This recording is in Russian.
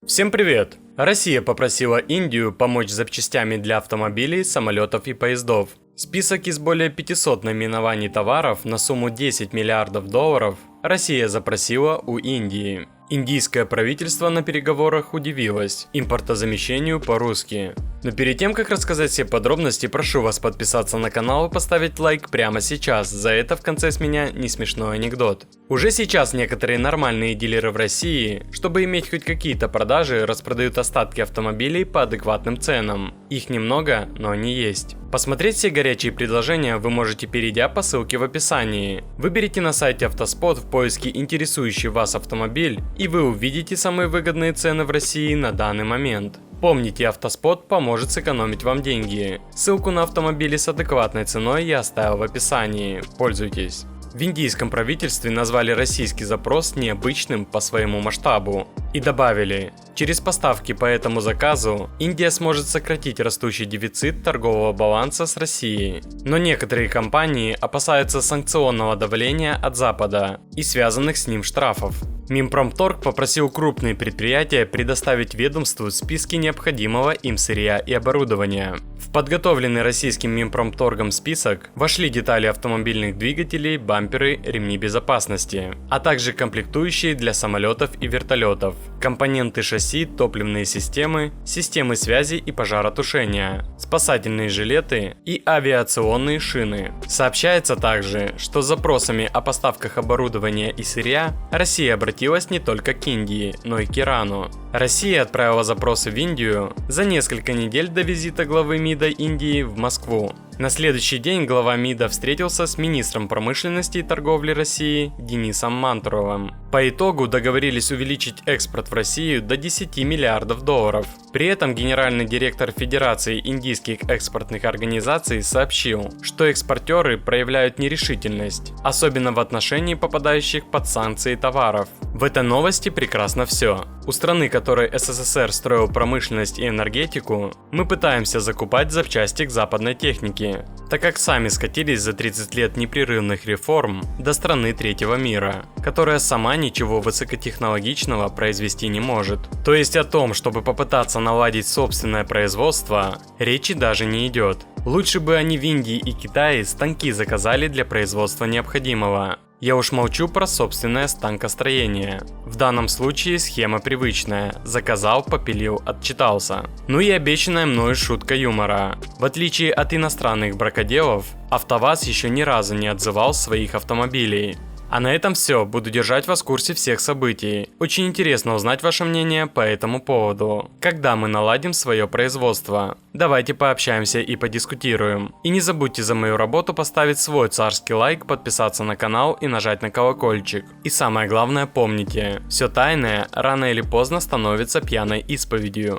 Всем привет! Россия попросила Индию помочь с запчастями для автомобилей, самолетов и поездов. Список из более 500 наименований товаров на сумму 10 миллиардов долларов Россия запросила у Индии. Индийское правительство на переговорах удивилось импортозамещению по-русски. Но перед тем, как рассказать все подробности, прошу вас подписаться на канал и поставить лайк прямо сейчас. За это в конце с меня не смешной анекдот. Уже сейчас некоторые нормальные дилеры в России, чтобы иметь хоть какие-то продажи, распродают остатки автомобилей по адекватным ценам. Их немного, но они есть. Посмотреть все горячие предложения вы можете, перейдя по ссылке в описании. Выберите на сайте Автоспот в поиске интересующий вас автомобиль, и вы увидите самые выгодные цены в России на данный момент. Помните, Автоспот поможет сэкономить вам деньги. Ссылку на автомобили с адекватной ценой я оставил в описании. Пользуйтесь. В индийском правительстве назвали российский запрос необычным по своему масштабу и добавили: через поставки по этому заказу Индия сможет сократить растущий дефицит торгового баланса с Россией. Но некоторые компании опасаются санкционного давления от Запада и связанных с ним штрафов. Минпромторг попросил крупные предприятия предоставить ведомству списки необходимого им сырья и оборудования. В подготовленный российским Минпромторгом список вошли детали автомобильных двигателей, бамперы, ремни безопасности, а также комплектующие для самолетов и вертолетов, компоненты шасси, топливные системы, системы связи и пожаротушения, спасательные жилеты и авиационные шины. Сообщается также, что с запросами о поставках оборудования и сырья Россия обратилась не только к Индии, но и к Ирану. Россия отправила запросы в Индию за несколько недель до визита главы МИДа Индии в Москву. На следующий день глава МИДа встретился с министром промышленности и торговли России Денисом Мантуровым. По итогу договорились увеличить экспорт в Россию до 10 миллиардов долларов. При этом генеральный директор Федерации индийских экспортных организаций сообщил, что экспортеры проявляют нерешительность, особенно в отношении попадающих под санкции товаров. В этой новости прекрасно все. У страны, которой СССР строил промышленность и энергетику, мы пытаемся закупать запчасти к западной технике, так как сами скатились за 30 лет непрерывных реформ до страны третьего мира, которая сама ничего высокотехнологичного произвести не может. То есть о том, чтобы попытаться наладить собственное производство, речи даже не идет. Лучше бы они в Индии и Китае станки заказали для производства необходимого. Я уж молчу про собственное станкостроение. В данном случае схема привычная: заказал, попилил, отчитался. Ну и обещанная мною шутка юмора. В отличие от иностранных бракоделов, АвтоВАЗ еще ни разу не отзывал своих автомобилей. А на этом все, буду держать вас в курсе всех событий. Очень интересно узнать ваше мнение по этому поводу. Когда мы наладим свое производство? Давайте пообщаемся и подискутируем. И не забудьте за мою работу поставить свой царский лайк, подписаться на канал и нажать на колокольчик. И самое главное, помните, все тайное рано или поздно становится пьяной исповедью.